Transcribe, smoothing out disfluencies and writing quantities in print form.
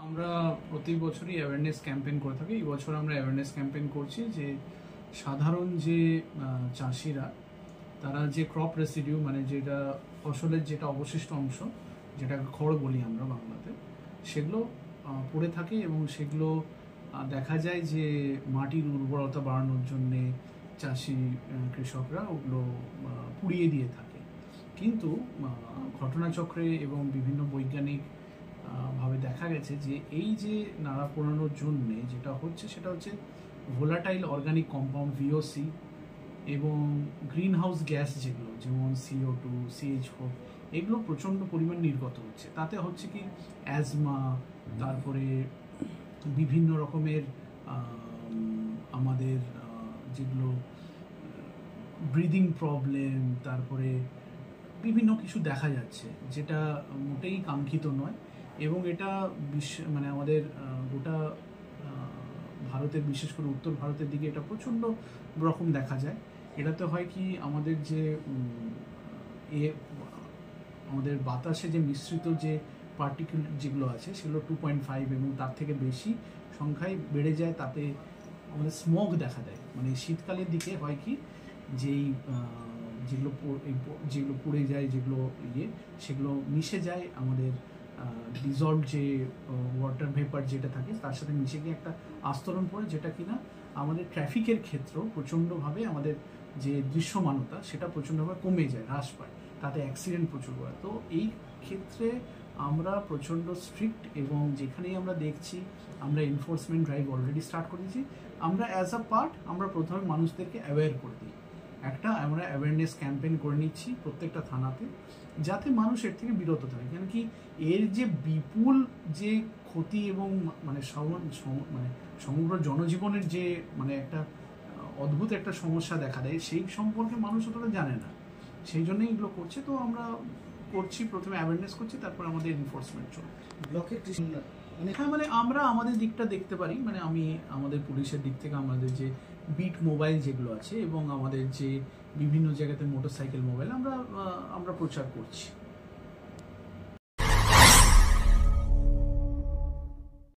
আমরা প্রতি বছরই অ্যাওয়ারনেস ক্যাম্পেইন করে থাকি। এই বছর আমরা অ্যাওয়ারনেস ক্যাম্পেইন করছি যে সাধারণ যে চাষিরা তারা যে ক্রপ রেসিডিউ মানে যেটা ফসলের যেটা অবশিষ্ট অংশ, যেটাকে খড় বলি আমরা বাংলাতে, সেগুলো পড়ে থাকে এবং সেগুলো দেখা যায় যে মাটির উর্বরতা বাড়ানোর জন্যে চাষি কৃষকরা ওগুলো পুড়িয়ে দিয়ে থাকে। কিন্তু ঘটনাচক্রে এবং বিভিন্ন বৈজ্ঞানিক ভাবে দেখা গেছে যে এই যে নাড়া পোড়ানোর জন্যে যেটা হচ্ছে সেটা হচ্ছে ভোলাটাইল অর্গানিক কম্পাউন্ড VOC এবং গ্রিন হাউস গ্যাস যেগুলো যেমন CO2, CH4 এগুলো প্রচণ্ড পরিমাণ নির্গত হচ্ছে। তাতে হচ্ছে কি অ্যাজমা, তারপরে বিভিন্ন রকমের আমাদের যেগুলো ব্রিদিং প্রবলেম, তারপরে বিভিন্ন কিছু দেখা যাচ্ছে যেটা মোটেই কাঙ্ক্ষিত নয়। এবং এটা মানে আমাদের গোটা ভারতের, বিশেষ করে উত্তর ভারতের দিকে এটা প্রচণ্ড রকম দেখা যায়। এটাতে হয় কি আমাদের যে আমাদের বাতাসে যে মিশ্রিত যে পার্টিকেল যেগুলো আছে সেগুলো 2.5 এবং তার থেকে বেশি সংখ্যায় বেড়ে যায়। তাতে আমাদের স্মোক দেখা দেয়। মানে শীতকালের দিকে হয় কি যেই যেগুলো পুড়ে যায়, যেগুলো সেগুলো মিশে যায় আমাদের ডিজলভ যে ওয়াটার ভেপার যেটা থাকে তার সাথে মিশে গিয়ে একটা আস্তরণ পড়ে, যেটা কিনা আমাদের ট্রাফিকের ক্ষেত্রেও প্রচণ্ডভাবে আমাদের যে দৃশ্যমানতা সেটা প্রচণ্ডভাবে কমে যায়, হ্রাস পায়। তাতে অ্যাক্সিডেন্ট প্রচুর হয়। তো এই ক্ষেত্রে আমরা প্রচণ্ড স্ট্রিক্ট এবং যেখানেই আমরা দেখছি আমরা এনফোর্সমেন্ট ড্রাইভ অলরেডি স্টার্ট করে দিয়েছি। আমরা অ্যাজ আ পার্ট আমরা প্রথমে মানুষদেরকে অ্যাওয়্যার করে দিই। আমরা অ্যাওয়ারনেস ক্যাম্পেইন করে নিচ্ছি প্রত্যেকটা থানাতে, যাতে মানুষ এর থেকে বিরত থাকে। কেন কি এর যে বিপুল যে ক্ষতি এবং মানে সমগ্র জনজীবনের যে মানে একটা অদ্ভুত একটা সমস্যা দেখা দেয় সেই সম্পর্কে মানুষ অতটা জানে না। সেই জন্যই এগুলো করছে। তো আমরা করছি, প্রথমে অ্যাওয়ারনেস করছি, তারপর আমাদের এনফোর্সমেন্ট চলবে। ব্লকের হ্যাঁ, মানে আমরা আমাদের দিকটা দেখতে পারি। মানে আমি আমাদের পুলিশের দিক থেকে আমাদের যে বিট মোবাইল যেগুলো আছে এবং আমাদের যে বিভিন্ন জায়গাতে মোটরসাইকেল মোবাইল আমরা প্রচার করছি।